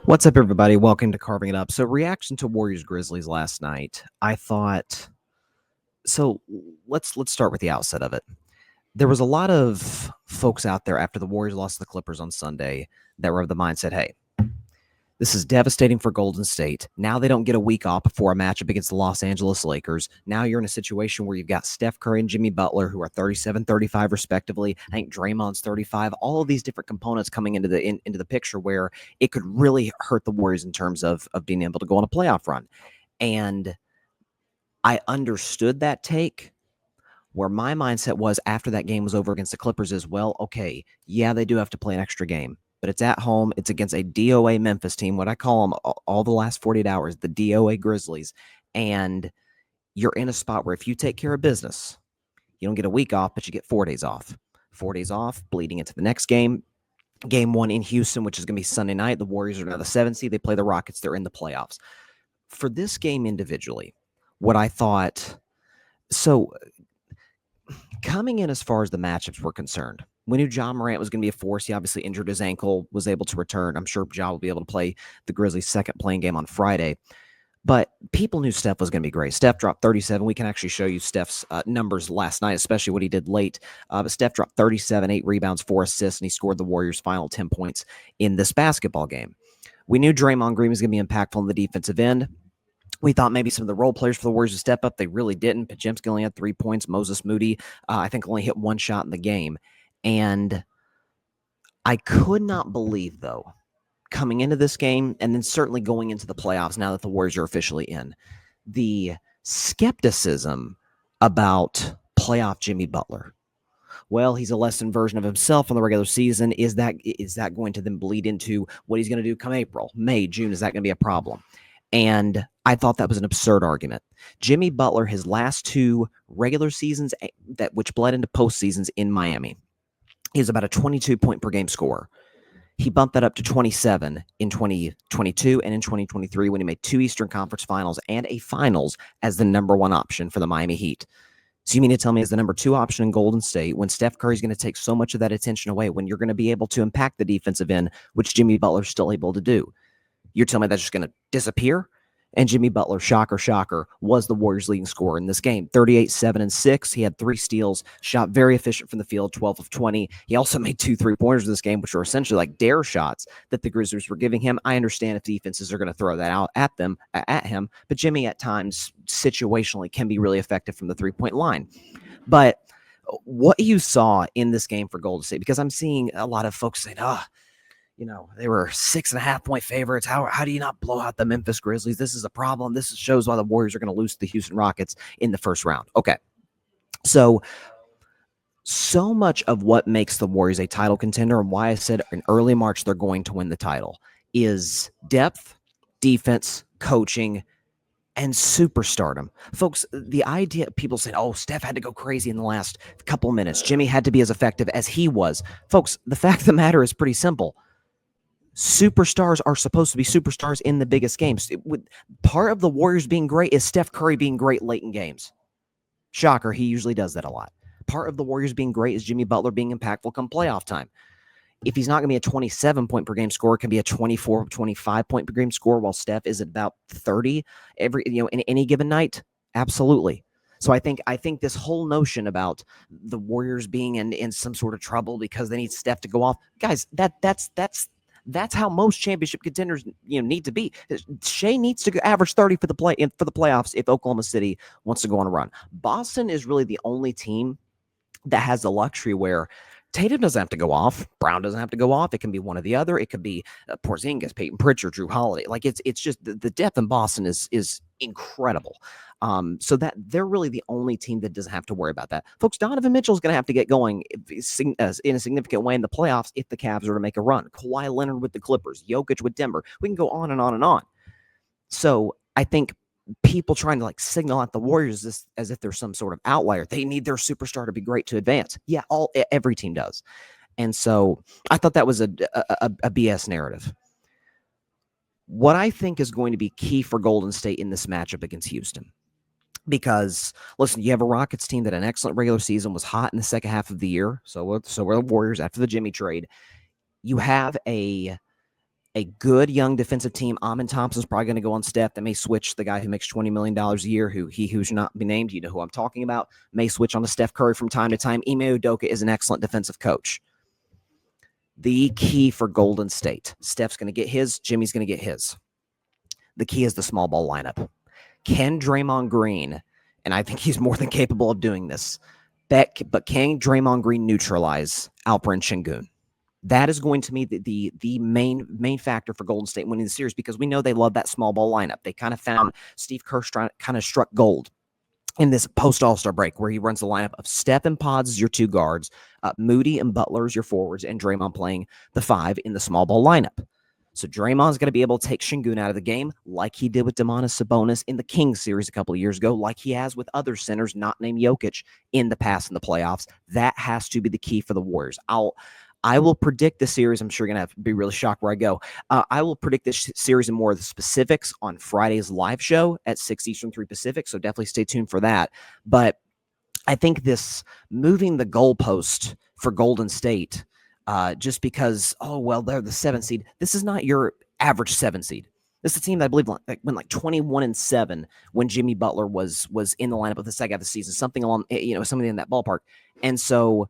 What's up, everybody? Welcome to Carving It Up. So, reaction to Warriors Grizzlies last night. I thought so. Let's start with the outset of it. There was a lot of folks out there after the Warriors lost to the Clippers on Sunday that were of the mindset, "Hey, this is devastating for Golden State. Now they don't get a week off before a matchup against the Los Angeles Lakers. Now you're in a situation where you've got Steph Curry and Jimmy Butler, who are 37, 35 respectively. I think Draymond's 35. All of these different components coming into the picture where it could really hurt the Warriors in terms of being able to go on a playoff run." And I understood that take. Where my mindset was after that game was over against the Clippers is, well, okay, yeah, they do have to play an extra game, but it's at home. It's against a DOA Memphis team, what I call them all the last 48 hours, the DOA Grizzlies. And you're in a spot where if you take care of business, you don't get a week off, but you get 4 days off. 4 days off, bleeding into the next game. Game 1 in Houston, which is going to be Sunday night. The Warriors are now the 7th seed. They play the Rockets. They're in the playoffs. For this game individually, what I thought, so coming in as far as the matchups were concerned, we knew John Morant was going to be a force. He obviously injured his ankle, was able to return. I'm sure Ja will be able to play the Grizzlies' second playing game on Friday. But people knew Steph was going to be great. Steph dropped 37. We can actually show you Steph's numbers last night, especially what he did late. But Steph dropped 37, 8 rebounds, 4 assists, and he scored the Warriors' final 10 points in this basketball game. We knew Draymond Green was going to be impactful on the defensive end. We thought maybe some of the role players for the Warriors would step up. They really didn't. Pajemski only had 3 points. Moses Moody, I think, only hit 1 shot in the game. And I could not believe, though, coming into this game and then certainly going into the playoffs now that the Warriors are officially in, the skepticism about playoff Jimmy Butler. Well, he's a lessened version of himself in the regular season. Is that going to then bleed into what he's going to do come April, May, June? Is that going to be a problem? And I thought that was an absurd argument. Jimmy Butler, his last 2 regular seasons, which bled into postseasons in Miami, he was about a 22 point per game scorer. He bumped that up to 27 in 2022 and in 2023 when he made 2 Eastern Conference Finals and a Finals as the number 1 option for the Miami Heat. So you mean to tell me as the number 2 option in Golden State, when Steph Curry's going to take so much of that attention away, when you're going to be able to impact the defensive end, which Jimmy Butler's still able to do, you're telling me that's just going to disappear? And Jimmy Butler, shocker, was the Warriors' leading scorer in this game. 38, 7, and 6. He had 3 steals, shot very efficient from the field, 12 of 20. He also made 2 3-pointers in this game, which were essentially like dare shots that the Grizzlies were giving him. I understand if defenses are going to throw that out at him, but Jimmy at times situationally can be really effective from the 3-point line. But what you saw in this game for Golden State, because I'm seeing a lot of folks saying, they were 6.5 point favorites. How do you not blow out the Memphis Grizzlies? This is a problem. This shows why the Warriors are going to lose to the Houston Rockets in the first round. Okay. So much of what makes the Warriors a title contender and why I said in early March they're going to win the title is depth, defense, coaching, and superstardom. Folks, the idea, people say, oh, Steph had to go crazy in the last couple minutes. Jimmy had to be as effective as he was. Folks, the fact of the matter is pretty simple. Superstars are supposed to be superstars in the biggest games. Part of the Warriors being great is Steph Curry being great late in games. Shocker, he usually does that a lot. Part of the Warriors being great is Jimmy Butler being impactful come playoff time. If he's not going to be a 27 point per game scorer, it can be a 24, 25 point per game scorer, while Steph is at about 30 in any given night. Absolutely. So I think this whole notion about the Warriors being in some sort of trouble because they need Steph to go off, guys, that's how most championship contenders need to be. Shea needs to average 30 for the playoffs if Oklahoma City wants to go on a run. Boston is really the only team that has the luxury where Tatum doesn't have to go off. Brown doesn't have to go off. It can be one or the other. It could be Porzingis, Peyton Pritchard, Drew Holiday. Like it's just the depth in Boston is incredible. So that they're really the only team that doesn't have to worry about that. Folks, Donovan Mitchell's going to have to get going in a significant way in the playoffs if the Cavs are to make a run. Kawhi Leonard with the Clippers, Jokic with Denver. We can go on and on and on. So I think people trying to signal out the Warriors as if they're some sort of outlier. They need their superstar to be great to advance. Yeah, every team does. And so I thought that was a BS narrative. What I think is going to be key for Golden State in this matchup against Houston, because listen, you have a Rockets team that an excellent regular season was hot in the second half of the year. So were the Warriors after the Jimmy trade. You have a a good young defensive team. Amin Thompson's probably going to go on Steph. That may switch. The guy who makes $20 million a year, who should not be named, you know who I'm talking about, may switch on to Steph Curry from time to time. Ime Udoka is an excellent defensive coach. The key for Golden State, Steph's going to get his, Jimmy's going to get his. The key is the small ball lineup. Can Draymond Green, and I think he's more than capable of doing this, but can Draymond Green neutralize Alperen Şengün? That is going to be the main factor for Golden State winning the series, because we know they love that small ball lineup. They kind of found Steve Kerr kind of struck gold in this post-All-Star break, where he runs the lineup of Steph and Pods as your two guards, Moody and Butler as your forwards, and Draymond playing the 5 in the small ball lineup. So Draymond's going to be able to take Şengün out of the game like he did with Domantas Sabonis in the Kings series a couple of years ago, like he has with other centers not named Jokic in the past in the playoffs. That has to be the key for the Warriors. I will predict the series. I'm sure you're going to have to be really shocked where I go. I will predict this series and more of the specifics on Friday's live show at 6 Eastern, 3 Pacific, so definitely stay tuned for that. But I think this moving the goalpost for Golden State, just because, they're the 7th seed. This is not your average 7 seed. This is a team that I believe went like 21-7 when Jimmy Butler was in the lineup of the second half of the season, something in that ballpark. And so,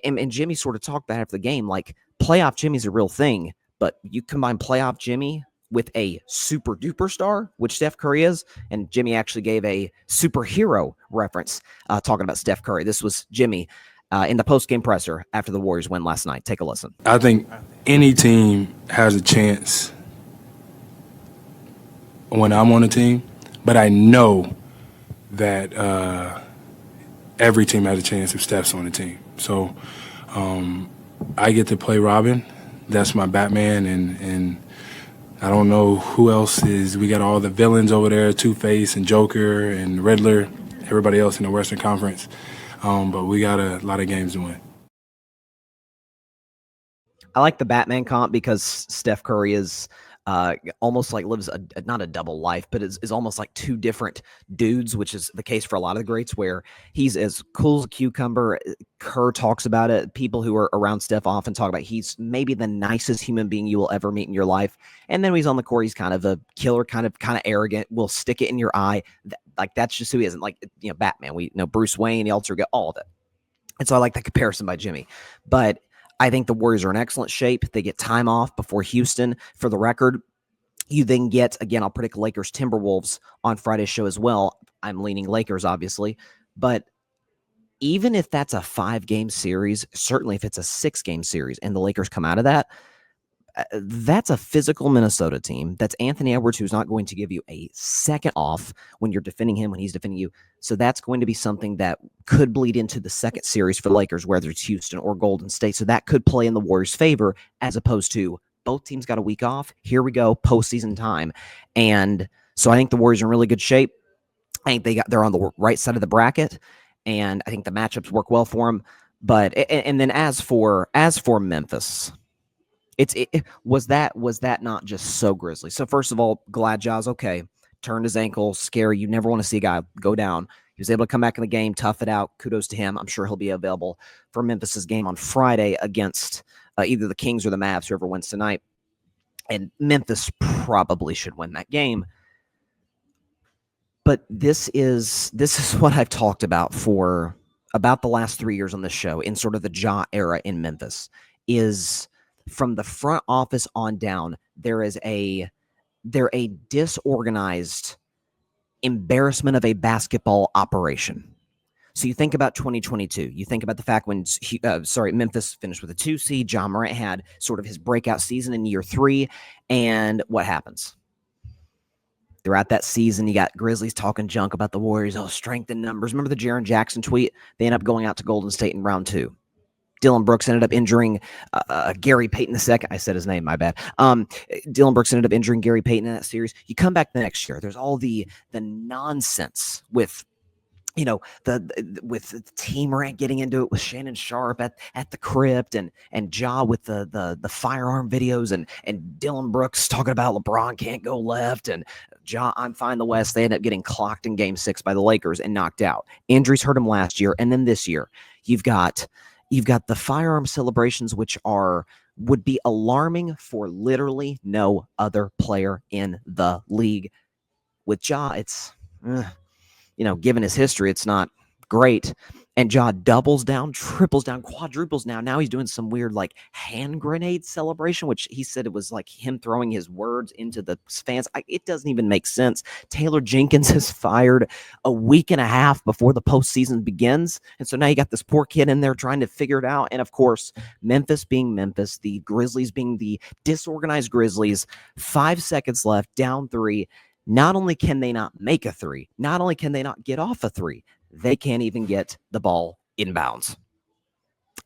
and Jimmy sort of talked that after the game, like playoff Jimmy's a real thing, but you combine playoff Jimmy with a super duper star, which Steph Curry is, and Jimmy actually gave a superhero reference talking about Steph Curry. This was Jimmy in the post-game presser after the Warriors win last night. Take a listen. I think any team has a chance when I'm on a team, but I know that every team has a chance if Steph's on the team. So I get to play Robin. That's my Batman, and I don't know who else is. We got all the villains over there, Two-Face and Joker and Riddler, everybody else in the Western Conference. But we got a lot of games to win. I like the Batman comp because Steph Curry is almost like lives not a double life, but is almost like two different dudes, which is the case for a lot of the greats, where he's as cool as a cucumber. Kerr talks about it. People who are around Steph often talk about he's maybe the nicest human being you will ever meet in your life. And then when he's on the court, he's kind of a killer, kind of arrogant, will stick it in your eye. That's just who he is. And Batman, we know Bruce Wayne, the alter ego, all of it. And so I like the comparison by Jimmy. But I think the Warriors are in excellent shape. They get time off before Houston. For the record, you then get, again, I'll predict Lakers Timberwolves on Friday's show as well. I'm leaning Lakers, obviously. But even if that's a 5-game series, certainly if it's a 6-game series and the Lakers come out of that, that's a physical Minnesota team. That's Anthony Edwards, who's not going to give you a second off when you're defending him, when he's defending you. So that's going to be something that could bleed into the second series for the Lakers, whether it's Houston or Golden State. So that could play in the Warriors' favor, as opposed to both teams got a week off. Here we go, postseason time. And so I think the Warriors are in really good shape. I think they're on the right side of the bracket, and I think the matchups work well for them. But and then as for Memphis, was that not just so grisly? So first of all, Gladjaw's okay. Turned his ankle, scary. You never want to see a guy go down. He was able to come back in the game, tough it out. Kudos to him. I'm sure he'll be available for Memphis's game on Friday against either the Kings or the Mavs, whoever wins tonight. And Memphis probably should win that game. But this is what I've talked about for about the last 3 years on this show, in sort of the Ja era in Memphis, is from the front office on down, they're a disorganized embarrassment of a basketball operation. So you think about 2022. You think about the fact when Memphis finished with a 2 seed. Ja Morant had sort of his breakout season in year 3, and what happens? Throughout that season, you got Grizzlies talking junk about the Warriors. Oh, strength in numbers. Remember the Jaren Jackson tweet? They end up going out to Golden State in round 2. Dylan Brooks ended up injuring Gary Payton II. I said his name, my bad. Dylan Brooks ended up injuring Gary Payton in that series. You come back the next year. There's all the nonsense with with T. Morant getting into it with Shannon Sharp at the crypt, and Ja with the firearm videos, and Dylan Brooks talking about LeBron can't go left, and Ja, I'm fine the West. They end up getting clocked in Game 6 by the Lakers and knocked out. Injuries hurt him last year, and then this year you've got the firearm celebrations, which are would be alarming for literally no other player in the league. With Ja, it's, given his history, it's not great. And Ja doubles down, triples down, quadruples now. Now he's doing some weird like hand grenade celebration, which he said it was like him throwing his words into the fans. It doesn't even make sense. Taylor Jenkins is fired a week and a half before the postseason begins. And so now you got this poor kid in there trying to figure it out. And of course, Memphis being Memphis, the Grizzlies being the disorganized Grizzlies, 5 seconds left, down 3. Not only can they not make a 3, not only can they not get off a 3, they can't even get the ball inbounds.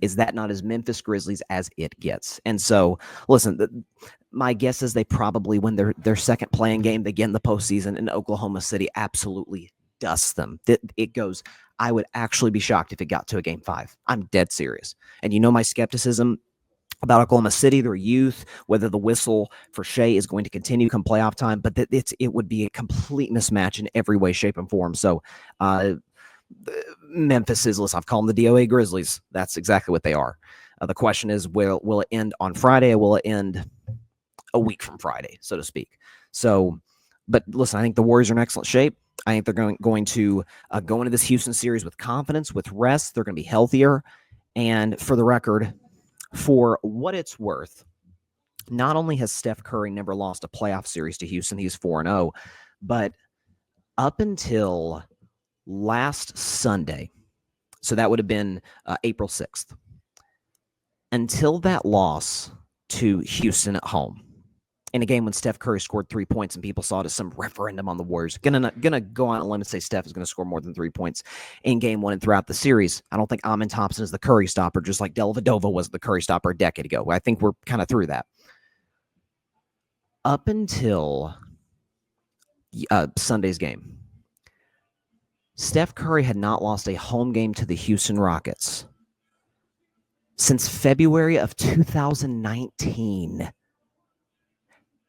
Is that not as Memphis Grizzlies as it gets? And so, listen, my guess is they probably win their second playing game. They get in the postseason, and Oklahoma City absolutely dusts them. It goes, I would actually be shocked if it got to a game 5. I'm dead serious. And my skepticism about Oklahoma City, their youth, whether the whistle for Shea is going to continue come playoff time, but it would be a complete mismatch in every way, shape, and form. So Memphis is, listen, I've called them the DOA Grizzlies. That's exactly what they are. The question is, will it end on Friday, or will it end a week from Friday, so to speak? So, but listen, I think the Warriors are in excellent shape. I think they're going to go into this Houston series with confidence, with rest. They're going to be healthier. And for the record, for what it's worth, not only has Steph Curry never lost a playoff series to Houston, he's 4-0, but up until last Sunday, so that would have been April 6th, until that loss to Houston at home, in a game when Steph Curry scored 3 points and people saw it as some referendum on the Warriors. Gonna go on a limb and say Steph is going to score more than 3 points in game 1 and throughout the series. I don't think Amin Thompson is the Curry stopper, just like Dellavedova was the Curry stopper a decade ago. I think we're kind of through that. Up until Sunday's game, Steph Curry had not lost a home game to the Houston Rockets since February of 2019.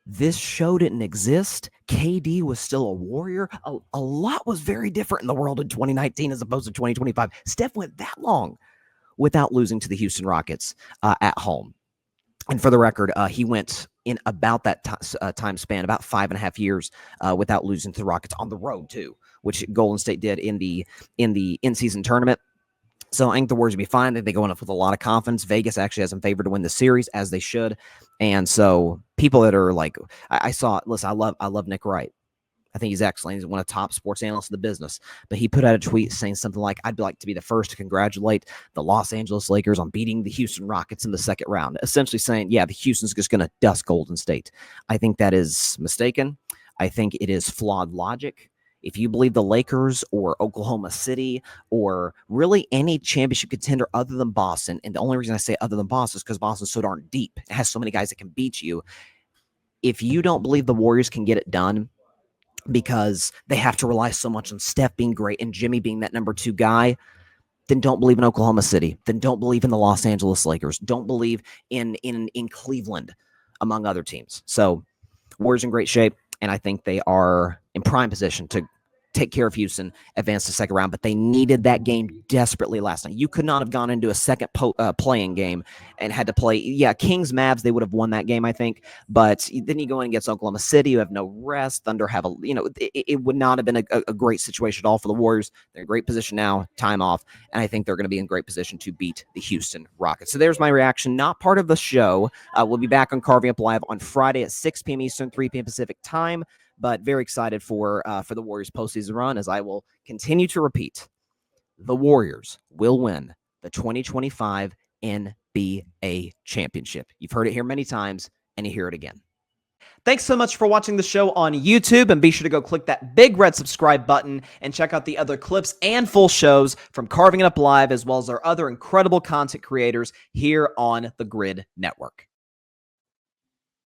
This show didn't exist. KD was still a Warrior. A lot was very different in the world in 2019 as opposed to 2025. Steph went that long without losing to the Houston Rockets at home. And for the record, he went in about that time span, about 5.5 years, without losing to the Rockets on the road too, which Golden State did in the in-season tournament. So I think the Warriors will be fine. They go in with a lot of confidence. Vegas actually has them favored to win the series, as they should. And so people that are like, I saw, listen, I love Nick Wright. I think he's excellent. He's one of the top sports analysts in the business. But he put out a tweet saying something like, I'd like to be the first to congratulate the Los Angeles Lakers on beating the Houston Rockets in the second round. Essentially saying, yeah, the Houston's just going to dust Golden State. I think that is mistaken. I think it is flawed logic. If you believe the Lakers or Oklahoma City or really any championship contender other than Boston, and the only reason I say other than Boston is because Boston's so darn deep. It has so many guys that can beat you. If you don't believe the Warriors can get it done because they have to rely so much on Steph being great and Jimmy being that number 2 guy, then don't believe in Oklahoma City. Then don't believe in the Los Angeles Lakers. Don't believe in Cleveland, among other teams. So Warriors in great shape, and I think they are in prime position to take care of Houston, advance to second round, but they needed that game desperately last night. You could not have gone into a second playing game and had to play, Kings, Mavs, they would have won that game, I think, but then you go in against Oklahoma City, you have no rest, Thunder have it would not have been a great situation at all for the Warriors. They're in great position now, time off, and I think they're going to be in great position to beat the Houston Rockets. So there's my reaction, not part of the show. We'll be back on Carving Up Live on Friday at 6 p.m. Eastern, 3 p.m. Pacific time. But very excited for the Warriors postseason run, as I will continue to repeat. The Warriors will win the 2025 NBA championship. You've heard it here many times, and you hear it again. Thanks so much for watching the show on YouTube, and be sure to go click that big red subscribe button and check out the other clips and full shows from Carving It Up Live, as well as our other incredible content creators here on the Grid Network.